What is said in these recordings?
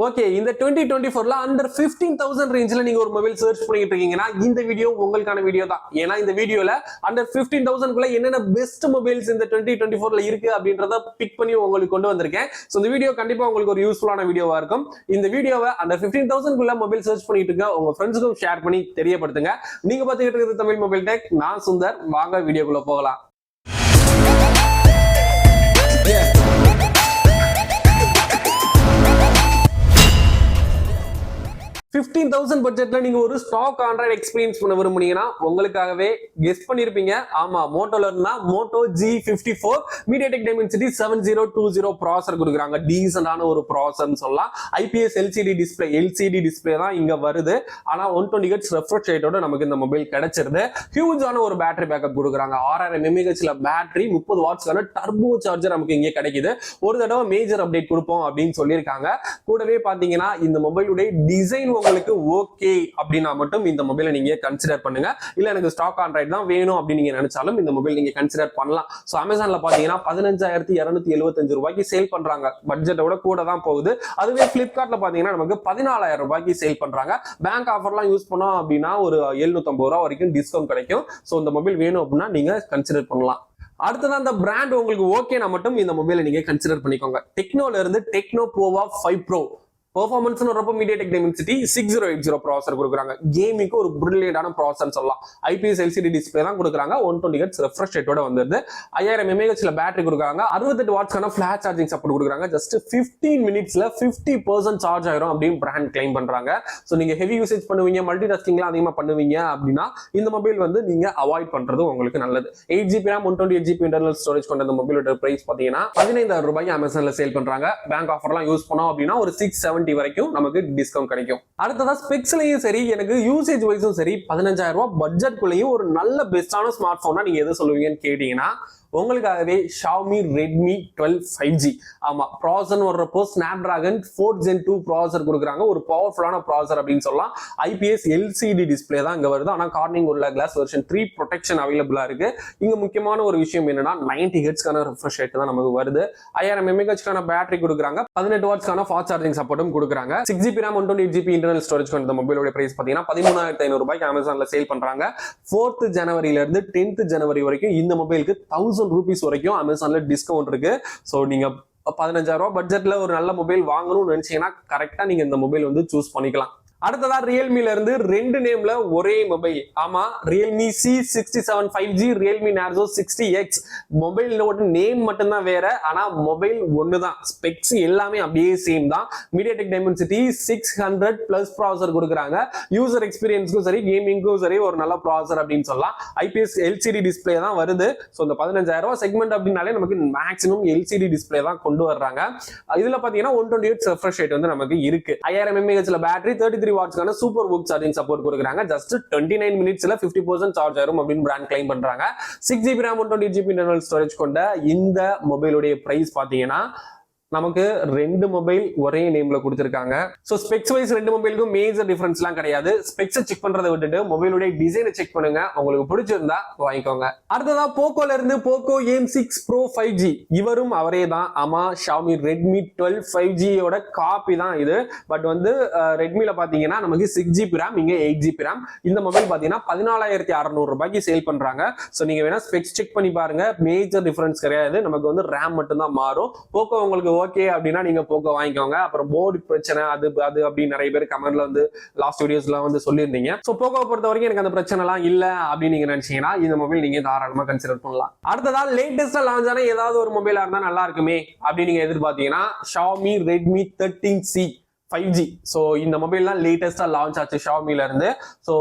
Okay, இந்த 2024ல under 15,000 ரேஞ்சில் நீங்க ஒரு மொபைல் சர்ச் பண்ணிட்டு இருக்கீங்கன்னா இந்த வீடியோ உங்களுக்கான வீடியோ தான். ஏன்னா இந்த வீடியோல அண்டர் 15,000க்குள்ள என்னென்ன பெஸ்ட் மொபைல்ஸ் இந்த 2024ல இருக்கு அப்படின்றத பிக் பண்ணி உங்களுக்கு கொண்டு வந்திருக்கேன். ஸோ இந்த வீடியோ கண்டிப்பா உங்களுக்கு ஒரு யூஸ்ஃபுல்லான வீடியோவா இருக்கும். இந்த வீடியோவை அண்டர் 15,000க்குள்ள மொபைல் சர்ச் பண்ணிட்டு இருக்க உங்க ஃப்ரெண்ட்ஸுக்கும் ஷேர் பண்ணி தெரியப்படுத்துங்க. நீங்க பார்த்துக்கிட்டு இருக்கிறது தமிழ் மொபைல் டெக். நான் சுந்தர். வாங்க வீடியோக்குள்ள போகலாம். 15,000 பட்ஜெட்ல நீங்க ஒரு ஸ்டாக் ஆண்ட்ராய்டு எக்ஸ்பீரியன்ஸ் பண்ண விரும்புனீங்கன்னா உங்களுக்காகவே கெஸ் பண்ணிருப்பீங்க. ஆமா, மோட்டோல இருந்தா Moto G54 MediaTek Dimensity 7020 processor கொடுக்குறாங்க. டீசென்டான ஒரு ப்ராசஸர்னு சொல்லலாம். IPS LCD டிஸ்பிளே தான் இங்க வருது. ஆனா 120 Hz ரெஃப்ரெஷ் ரேட்டோட நமக்கு இந்த மொபைல் கிடைச்சிருது. ஹியூஜான ஒரு பேட்டரி பேக்கப் கொடுக்குறாங்க. 6000 mAhல பேட்டரி, 30 வாட்ஸ்க்கான டர்போ சார்ஜர் நமக்கு இங்கே கிடைக்குது. ஒரு தடவை மேஜர் அப்டேட் கொடுப்போம் அப்படின்னு சொல்லியிருக்காங்க. கூடவே பாத்தீங்கன்னா இந்த மொபைலுடைய டிசைன் உங்களுக்கு ஓகே அப்படின்னா மட்டும் இந்த மொபைலை நீங்க கன்சிடர் பண்ணுங்க. இல்ல எனக்கு ஸ்டாக் ஆண்ட்ராய்டு தான் வேணும் அப்படின்னு நீங்க நினைச்சாலும் இந்த மொபைல் நீங்க கன்சிடர் பண்ணலாம். சோ அமேசான்ல பாத்தீங்கன்னா 15,275 ரூபாய்க்கு சேல் பண்றாங்க. பட்ஜெட்டோட கூட தான் போகுது. அதுவே பிளிப்கார்ட்ல பாத்தீங்கன்னா நமக்கு 14,000 ரூபாய்க்கு சேல் பண்றாங்க. பேங்க் ஆஃபர்லாம் யூஸ் பண்ணோம் அப்படின்னா ஒரு 750 ரூபாய் வரைக்கும் டிஸ்கவுண்ட் கிடைக்கும். சோ இந்த மொபைல் வேணும் அப்படின்னா நீங்க கன்சிடர் பண்ணலாம். அடுத்ததான் அந்த பிராண்ட் உங்களுக்கு ஓகேனா மட்டும் இந்த மொபைலை நீங்க கன்சிடர் பண்ணிக்கோங்க. டெக்னோல இருந்து டெக்னோ போவா 5 Pro பெர்ஃபார்மன்ஸ் ரொம்ப MediaTek Dimensity 6080 ப்ராசஸர் கொடுக்குறாங்க. கேமிங்க்கு ஒரு பிரில்லியண்டான ப்ராசஸர் சொல்லலாம். IPS LCD டிஸ்பிளே தான் கொடுக்குறாங்க. 120 Hz ரெஃப்ரெஷ் ரேட்டோட வந்துருது. 5000 mAhல பேட்டரி கொடுக்குறாங்க. 68 வாட்ஸ்க்கான ஃபிளாஷ் சார்ஜிங் சப்போர்ட் கொடுக்குறாங்க. ஜஸ்ட் 15 மினிட்ஸ்ல 50% சார்ஜ் ஆயிரும் அப்படின்னு பிராண்ட் கிளைம் பண்றாங்க. ஸோ நீங்க ஹெவி யூசேஜ் பண்ணுவீங்க, மல்டி டாஸ்கிங்லாம் அதிகமாக பண்ணுவீங்க அப்படின்னா இந்த மொபைல் வந்து நீங்க அவாய்ட் பண்றது உங்களுக்கு நல்லது. 8GB RAM 128GB internal storage கொண்ட இந்த மொபைலோட பிரைஸ் பாத்தீங்கன்னா 15,000 ரூபாய்க்கு அமேசான்ல சேல் பண்றாங்க. பேங்க் ஆஃபர்லாம் யூஸ் பண்ணோம் அப்படின்னா ஒரு 670 வரைக்கும் நமக்கு டிஸ்கவுண்ட் கிடைக்கும். அடுத்ததா ஸ்பெக்ஸ்லயும் சரி, எனக்கு யூசேஜ் வைஸும் சரி, 15,000 ரூபாய் பட்ஜெட்குள்ளேயும் ஒரு நல்ல பெஸ்டான ஸ்மார்ட் போனா நீங்க எதை சொல்லுவீங்கன்னு கேட்டீங்கன்னா உங்களுக்காகவே Xiaomi Redmi 12 5G. ஆமா, ப்ராசஸர் வர்றப்போ Snapdragon 4 Gen 2 ப்ராசஸர் கொடுக்குறாங்க. ஒரு பவர்ஃபுல்லான ப்ராசஸர் அப்படின்னு சொல்லலாம். IPS LCD டிஸ்பிளே தான் இங்க வருது. ஆனா கார்னிங் உள்ள கிளாஸ் வெர்ஷன் 3 ப்ரொடெக்ஷன் அவைலபிளா இருக்கு. இங்க முக்கியமான ஒரு விஷயம் என்னன்னா 90 Hzக்கான ரெஃப்ரெஷ் ரேட் தான் நமக்கு வருது. 5000 mAhக்கான பேட்டரி கொடுக்குறாங்க. 18 வாட்ஸ்க்கான ஃபாஸ்ட் சார்ஜிங் சப்போர்ட்டும் கொடுக்குறாங்க. 6GB RAM 128GB internal storage கொண்ட மொபைலோட பிரைஸ் பாத்தீங்கன்னா 13,500 ரூபாய்க்கு அமேசான்ல சேல் பண்றாங்க. 4th ஜனவரியில இருந்து 10th ஜனவரி வரைக்கும் இந்த மொபைலுக்கு 1000 ரூபீஸ் வரைக்கும் அமேசான்ல டிஸ்கவுண்ட் இருக்கு. சோ நீங்க 15,000 ரூபாய் பட்ஜெட்ல ஒரு நல்ல மொபைல் வாங்கணும்னு நினைச்சீங்கன்னா கரெக்டா நீங்க இந்த மொபைல் வந்து சூஸ் பண்ணிக்கலாம். அடுத்ததா ரியல்மில இருந்து 2 நேம்ல ஒரே மொபைல். ஆமா, Realme C67 5G, Realme Narzo 60X. மொபைலோட நேம் மட்டும்தான் வேற, ஆனா மொபைல் ஒண்ணுதான். ஸ்பெக்ஸ் எல்லாமே அப்படியே சேம் தான். MediaTek Dimensity 600 பிளஸ் ப்ராசஸர் கொடுக்குறாங்க. யூசர் எக்ஸ்பீரியன்ஸ்க்கும் சரி, கேமிங்க்கும் சரி ஒரு நல்ல ப்ராசஸர் அப்படின்னு சொல்லலாம். IPS LCD டிஸ்பிளே தான் வருது. ஸோ இந்த 15,000 ரூபாய் செக்மெண்ட் அப்படின்னாலே நமக்கு மேக்ஸிமம் LCD டிஸ்பிளே தான் கொண்டு வர்றாங்க. இதுல பாத்தீங்கன்னா 120 Hz ரெஃப்ரெஷ் ரேட் வந்து நமக்கு இருக்கு. 5000 mAhல பேட்டரி, 33 வாட்ஸ்க்கான சூப்பர் வூக் சார்ஜிங் சப்போர்ட் கொடுக்குறாங்க. ஜஸ்ட் 29 மினிட்ஸ்ல 50% சார்ஜ் ஆயிரும் அப்படின்னு பிராண்ட் கிளைம் பண்றாங்க. 6GB RAM 128GB internal storage கொண்ட இந்த மொபைலுடைய பிரைஸ் பாத்தீங்கன்னா நமக்கு 2 மொபைல் ஒரே நேம்ல கொடுத்திருக்காங்க. சோ ஸ்பெக்ஸ் வைஸ் 2 மொபைலுக்கும் மேஜர் டிஃபரன்ஸ்லாம் கிடையாது. ஸ்பெக்ஸை செக் பண்றதை விட்டுட்டு மொபைலுடைய டிசைனை செக் பண்ணுங்க. உங்களுக்கு பிடிச்சிருந்தா வாங்கிக்கோங்க. அடுத்ததா போக்கோல இருந்து போக்கோ M6 Pro 5G. இவரும் அவரே தான். ஆமா, Xiaomi Redmi 12 5G யோட காப்பி தான் இது. பட் வந்து ரெட்மில பாத்தீங்கன்னா நமக்கு 6GB RAM, இங்க 8GB RAM. இந்த மொபைல் பாத்தீங்கன்னா 14,600 ரூபாய்க்கு சேல் பண்றாங்க. சோ நீங்க வேணா ஸ்பெக்ஸ் செக் பண்ணி பாருங்க. மேஜர் டிஃபரன்ஸ் கிடையாது. நமக்கு வந்து RAM மட்டும் தான் மாறும். போக்கோ உங்களுக்கு ஓகே அப்படின்னா நீங்க போக்கோ வாங்கிக்கோங்க. அப்புறம் போர்டு பிரச்சனை அது அப்படின்னு நிறைய பேர் கமெண்ட்ல வந்து லாஸ்ட் வீடியோஸ்ல வந்து சொல்லியிருந்தீங்க. சோ போக்கோவை பொறுத்த வரைக்கும் எனக்கு அந்த பிரச்சனை எல்லாம் இல்ல அப்படின்னு நீங்க நினைச்சீங்கன்னா இந்த மொபைல் நீங்க தாராளமா கன்சிடர் பண்ணலாம். அடுத்ததா லேட்டஸ்டா லான்ச் ஆன ஏதாவது ஒரு மொபைலா இருந்தா நல்லா இருக்குமே அப்படின்னு நீங்க எதிர்பார்த்தீங்கன்னா Xiaomi Redmi 13C 5G. So இந்த மொபைல் தான் லேட்டஸ்டா லான்ச் ஆச்சு Xiaomiல இருந்து. சோ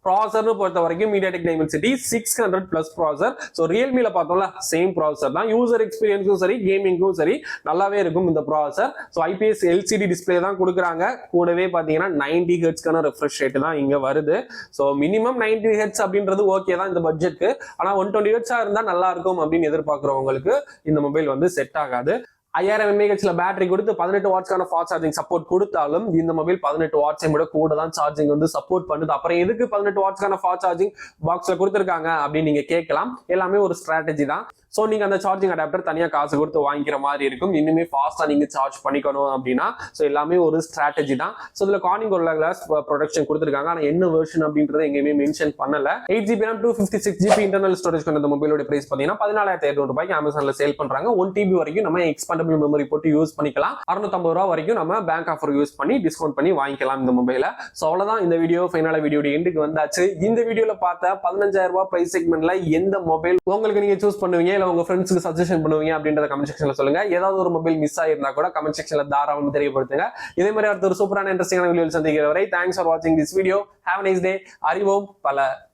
ப்ராசஸர்னு பொறுத்த வரைக்கும் MediaTek Dimensity 600 plus processor. So ரியல்மில பார்த்தோம்ல சேம் ப்ராசஸர் தான். யூசர் எக்ஸ்பீரியன்ஸும் சரி, கேமிங்கும் சரி நல்லாவே இருக்கும் இந்த processor. So IPS LCD display தான் கொடுக்குறாங்க. கூடவே பார்த்தீங்கன்னா 90 Hzக்கான ரெஃப்ரெஷ் ரேட் தான் இங்க வருது. ஸோ மினிமம் 90 Hz அப்படின்றது ஓகே தான் இந்த பட்ஜெட்க்கு. ஆனா 120 Hz இருந்தா நல்லா இருக்கும் அப்படின்னு எதிர்பார்க்கிறவங்களுக்கு இந்த மொபைல் வந்து செட் ஆகாது. 5000 mAhல பேட்டரி கொடுத்து 18 வாட்ஸ்க்கான ஃபாஸ்ட் சார்ஜிங் சப்போர்ட் கொடுத்தாலும் இந்த மொபைல் 18 வாட்ஸை விட கூட தான் சார்ஜிங் வந்து சப்போர்ட் பண்ணுது. அப்புறம் எதுக்கு 18 வாட்ஸ்க்கான ஃபாஸ்ட் சார்ஜிங் பாக்ஸ்ல கொடுத்துருக்காங்க அப்படின்னு நீங்க கேட்கலாம். எல்லாமே ஒரு ஸ்ட்ராட்டஜி தான். ஸோ நீங்க அந்த சார்ஜிங் அடாப்டர் தனியாக காசு கொடுத்து வாங்கிக்கிற மாதிரி இருக்கும். இன்னுமே ஃபாஸ்டா நீங்க சார்ஜ் பண்ணிக்கணும் அப்படின்னா ஸோ எல்லாமே ஒரு ஸ்ட்ராட்டஜி தான். ஸோ இதுல கார்னிங் ஒரு கிளாஸ் ப்ரொடக்ஷன் கொடுத்துருக்காங்க. ஆனால் என்ன வெர்ஷன் அப்படின்றது எங்கேயுமே மென்ஷன் பண்ணல. 8GB RAM 256GB internal storage கொண்ட மொபைலோட பிரைஸ் பார்த்தீங்கன்னா 14,500 ரூபாய்க்கு அமேசான்ல சேல் பண்றாங்க. 1 TB வரைக்கும் நம்ம எக்ஸ்பாண்டபிள் மெமரி போட்டு யூஸ் பண்ணிக்கலாம். 650 ரூபா வரைக்கும் நம்ம பேங்க் ஆஃபர் யூஸ் பண்ணி டிஸ்கவுண்ட் பண்ணி வாங்கிக்கலாம் இந்த மொபைல. ஸோ அவ்வளவுதான் இந்த வீடியோ. ஃபைனலா வீடியோட எண்டுக்கு வந்தாச்சு. இந்த வீடியோல பார்த்த 15,000 ரூபாய் பிரைஸ் செக்மெண்ட்ல எந்த மொபைல் உங்களுக்கு நீங்க சூஸ் பண்ணுவீங்க, இல்ல உங்க ஃப்ரெண்ட்ஸ்க்கு சஜஷன் பண்ணுவீங்க அப்படின்றத கமெண்ட் செக்ஷன்ல சொல்லுங்க. ஏதாவது ஒரு மொபைல் மிஸ் ஆயிருந்தா கூட கமெண்ட் செக்ஷன்ல தாராளமா தெரியப்படுத்துங்க. இதே மாதிரி அடுத்த ஒரு சூப்பரான இன்ட்ரெஸ்டிங்கான வீடியோ சந்திக்கிற வரை தேங்க்ஸ் ஃபார் வாட்சிங் this video. Have a nice day. அறிவோம் பல.